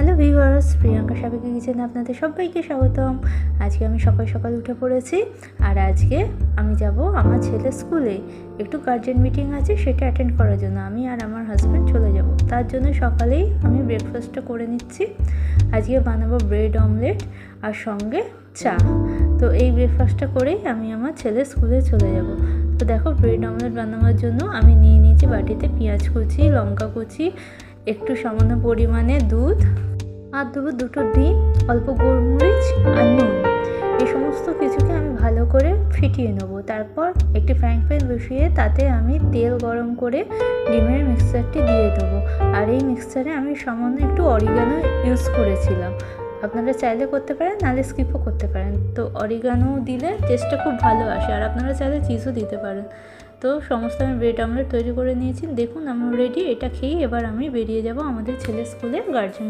Hello viewers, Priyanka সাবেকি কিচেনে আপনাদের সবাইকে স্বাগতম। আজকে আমি সকাল সকাল উঠে পড়েছি, আর আজকে আমি যাব আমার ছেলের স্কুলে। একটু গার্জেন মিটিং আছে, সেটা অ্যাটেন্ড করার জন্য আমি আর আমার হাজব্যান্ড চলে যাব। তার জন্য সকালেই আমি ব্রেকফাস্টটা করে নিচ্ছি। আজকে বানাবো ব্রেড অমলেট আর সঙ্গে চা। তো এই ব্রেকফাস্টটা করেই আমি আমার ছেলের স্কুলে চলে যাব। তো দেখো, ব্রেড অমলেট বানানোর জন্য আমি নিয়ে নিয়েছি বাটিতে পেঁয়াজ কুচি, লঙ্কা কুচি, একটু সামান্য পরিমাণে দুধ, আর দেবো দুটো ডিম, অল্প গোলমরিচ আর নুন। এই সমস্ত কিছুকে আমি ভালো করে ফিটিয়ে নেবো। তারপর একটি ফ্রাইং প্যান বসিয়ে তাতে আমি তেল গরম করে ডিমের মিক্সচারটি দিয়ে দেবো। আর এই মিক্সচারে আমি সামান্য একটু অরিগানো ইউজ করেছিলাম। আপনারা চাইলে করতে পারেন, নাহলে স্কিপও করতে পারেন। তো অরিগানো দিলে টেস্টটা খুব ভালো আসে, আর আপনারা চাইলে চিজও দিতে পারেন। তো সমস্ত আমি ব্রেড অমলেট তৈরি করে নিয়েছি। দেখুন আমার রেডি। এটা খেয়েই এবার আমি বেরিয়ে যাব আমাদের ছেলের স্কুলে গার্জেন